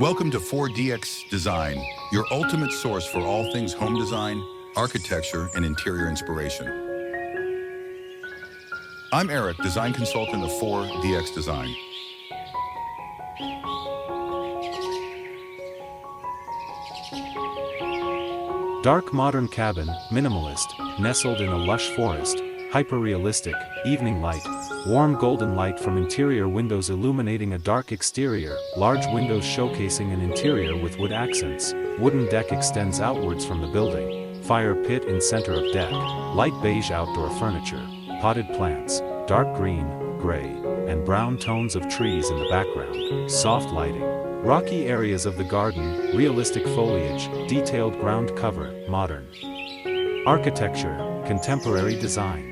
Welcome to 4DX Design, your ultimate source for all things home design, architecture, and interior inspiration. I'm Eric, design consultant of 4DX Design. Dark modern cabin, minimalist, nestled in a lush forest, hyper-realistic, evening light, warm golden light from interior windows illuminating a dark exterior, large windows showcasing an interior with wood accents, wooden deck extends outwards from the building, fire pit in center of deck, light beige outdoor furniture, potted plants, dark green, gray, and brown tones of trees in the background, soft lighting. Rocky areas of the garden, realistic foliage, detailed ground cover, modern architecture, contemporary design.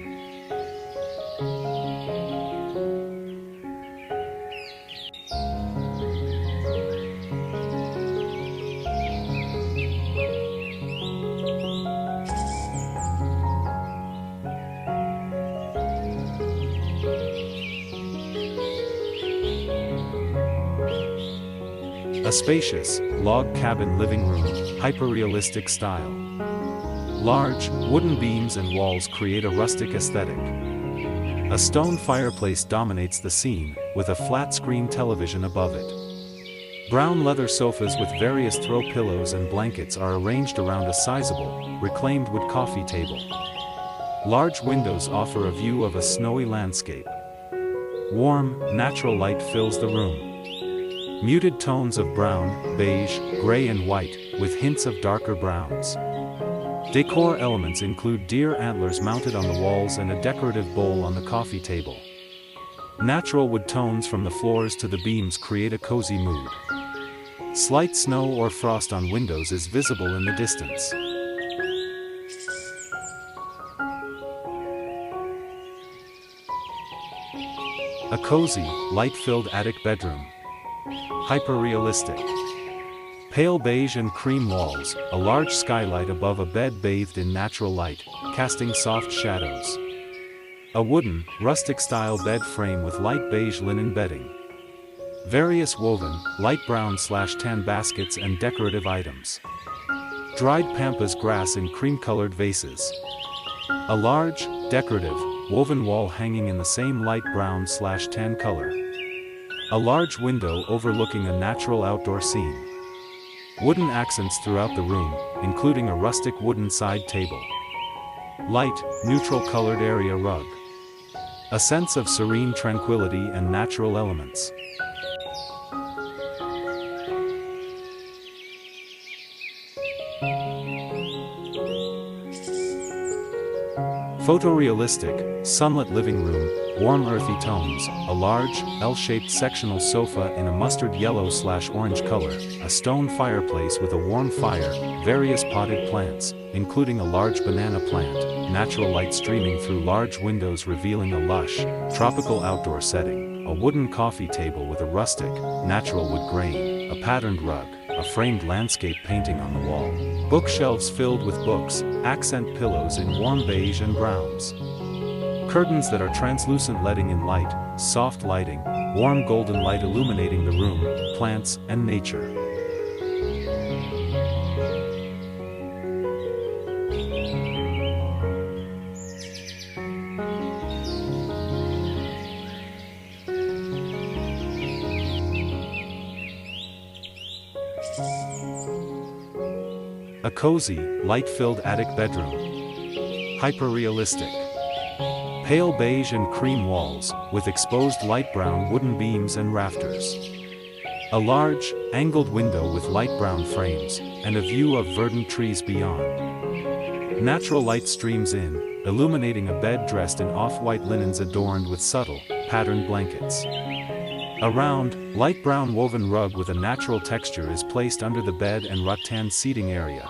A spacious, log cabin living room, hyper-realistic style. Large, wooden beams and walls create a rustic aesthetic. A stone fireplace dominates the scene, with a flat-screen television above it. Brown leather sofas with various throw pillows and blankets are arranged around a sizable, reclaimed wood coffee table. Large windows offer a view of a snowy landscape. Warm, natural light fills the room. Muted tones of brown, beige, gray and white, with hints of darker browns. Decor elements include deer antlers mounted on the walls and a decorative bowl on the coffee table. Natural wood tones from the floors to the beams create a cozy mood. Slight snow or frost on windows is visible in the distance. A cozy, light-filled attic bedroom. Hyper-realistic. Pale beige and cream walls, a large skylight above a bed bathed in natural light, casting soft shadows. A wooden, rustic-style bed frame with light beige linen bedding. Various woven, light brown/tan baskets and decorative items. Dried pampas grass in cream-colored vases. A large, decorative, woven wall hanging in the same light brown/tan color. A large window overlooking a natural outdoor scene. Wooden accents throughout the room, including a rustic wooden side table. Light, neutral-colored area rug. A sense of serene tranquility and natural elements. Photorealistic, sunlit living room, warm earthy tones, a large, L-shaped sectional sofa in a mustard yellow/orange color, a stone fireplace with a warm fire, various potted plants, including a large banana plant, natural light streaming through large windows revealing a lush, tropical outdoor setting, a wooden coffee table with a rustic, natural wood grain, a patterned rug, a framed landscape painting on the wall. Bookshelves filled with books, accent pillows in warm beige and browns. Curtains that are translucent letting in light, soft lighting, warm golden light illuminating the room, plants and nature. A cozy, light-filled attic bedroom. Hyper-realistic. Pale beige and cream walls, with exposed light brown wooden beams and rafters. A large, angled window with light brown frames, and a view of verdant trees beyond. Natural light streams in, illuminating a bed dressed in off-white linens adorned with subtle, patterned blankets. A round, light brown woven rug with a natural texture is placed under the bed and rattan seating area.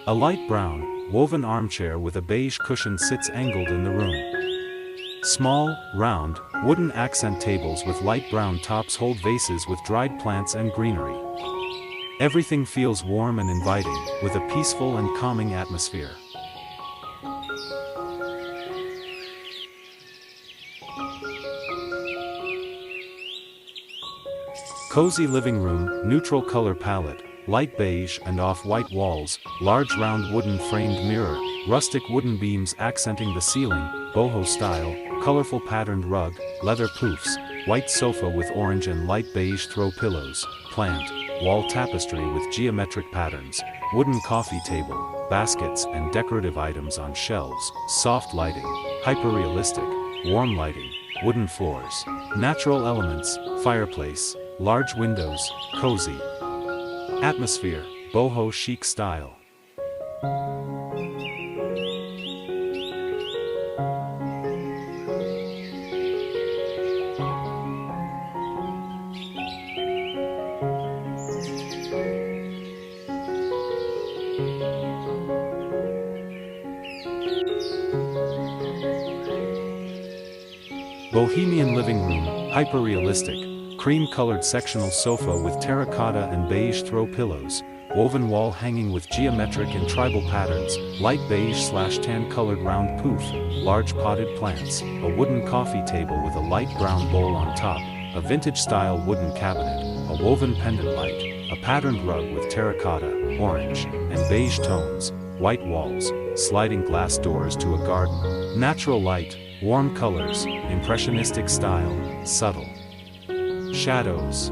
A light brown, woven armchair with a beige cushion sits angled in the room. Small, round, wooden accent tables with light brown tops hold vases with dried plants and greenery. Everything feels warm and inviting, with a peaceful and calming atmosphere. Cozy living room, neutral color palette, light beige and off-white walls, large round wooden framed mirror, rustic wooden beams accenting the ceiling, boho style, colorful patterned rug, leather poofs, white sofa with orange and light beige throw pillows, plant, wall tapestry with geometric patterns, wooden coffee table, baskets and decorative items on shelves, soft lighting, hyper-realistic, warm lighting, wooden floors, natural elements, fireplace, large windows, cozy. Atmosphere, boho chic style. Bohemian living room, hyper-realistic, cream-colored sectional sofa with terracotta and beige throw pillows, woven wall hanging with geometric and tribal patterns, light beige/tan colored round poof, large potted plants, a wooden coffee table with a light brown bowl on top, a vintage-style wooden cabinet, a woven pendant light, a patterned rug with terracotta, orange, and beige tones, white walls, sliding glass doors to a garden, natural light, warm colors, impressionistic style, subtle shadows.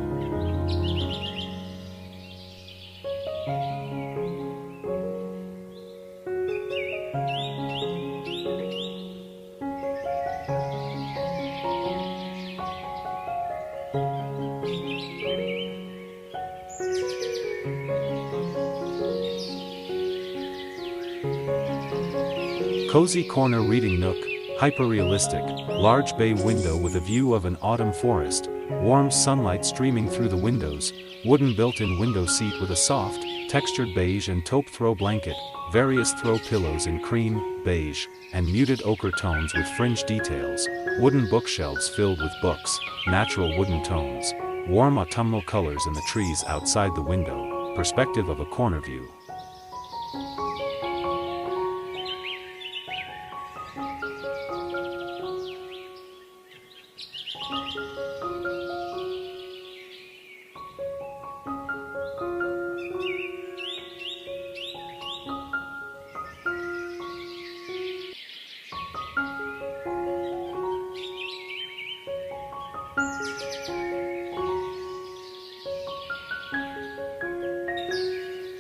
Cozy corner reading nook, hyper-realistic, large bay window with a view of an autumn forest, warm sunlight streaming through the windows, wooden built-in window seat with a soft, textured beige and taupe throw blanket, various throw pillows in cream, beige, and muted ochre tones with fringe details, wooden bookshelves filled with books, natural wooden tones, warm autumnal colors in the trees outside the window, perspective of a corner view.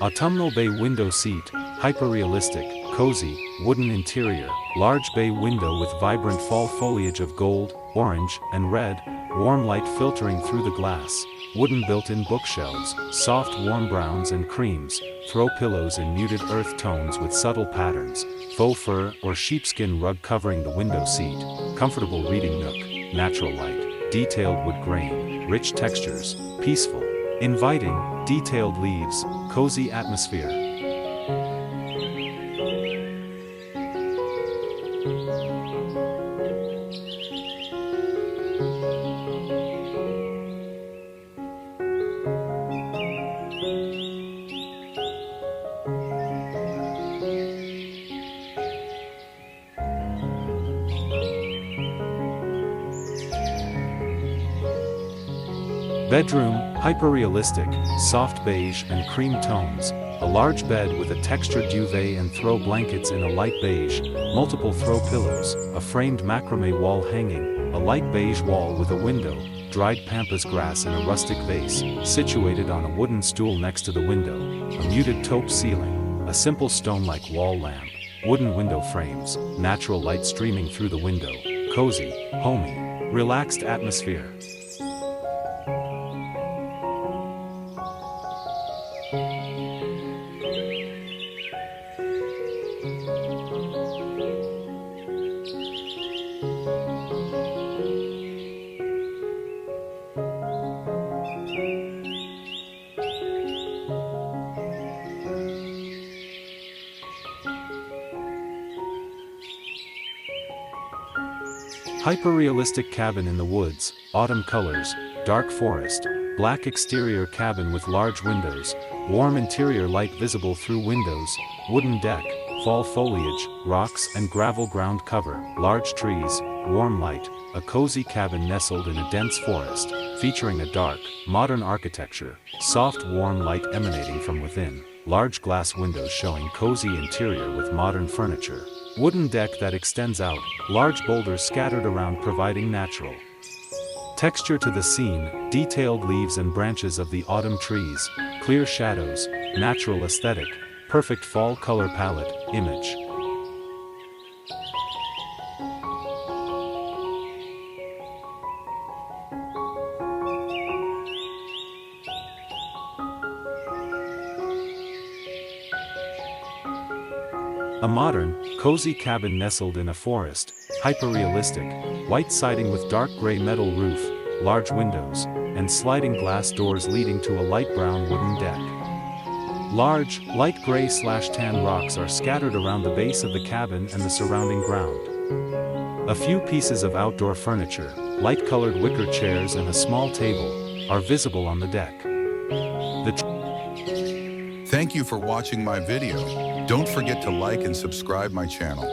Autumnal bay window seat, hyper-realistic, cozy, wooden interior, large bay window with vibrant fall foliage of gold, orange, and red, warm light filtering through the glass, wooden built-in bookshelves, soft warm browns and creams, throw pillows in muted earth tones with subtle patterns, faux fur or sheepskin rug covering the window seat, comfortable reading nook, natural light, detailed wood grain, rich textures, peaceful, inviting, detailed leaves, cozy atmosphere. Bedroom, hyper-realistic, soft beige and cream tones, a large bed with a textured duvet and throw blankets in a light beige, multiple throw pillows, a framed macrame wall hanging, a light beige wall with a window, dried pampas grass in a rustic vase, situated on a wooden stool next to the window, a muted taupe ceiling, a simple stone-like wall lamp, wooden window frames, natural light streaming through the window, cozy, homey, relaxed atmosphere. Hyper-realistic cabin in the woods, autumn colors, dark forest, black exterior cabin with large windows, warm interior light visible through windows, wooden deck, fall foliage, rocks and gravel ground cover, large trees, warm light, a cozy cabin nestled in a dense forest, featuring a dark, modern architecture, soft warm light emanating from within, large glass windows showing cozy interior with modern furniture, wooden deck that extends out, large boulders scattered around providing natural texture to the scene, detailed leaves and branches of the autumn trees, clear shadows, natural aesthetic, perfect fall color palette, image. A modern, cozy cabin nestled in a forest, hyper-realistic, white siding with dark gray metal roof, large windows, and sliding glass doors leading to a light brown wooden deck. Large, light gray/tan rocks are scattered around the base of the cabin and the surrounding ground. A few pieces of outdoor furniture, light-colored wicker chairs and a small table, are visible on the deck. Thank you for watching my video. Don't forget to like and subscribe my channel.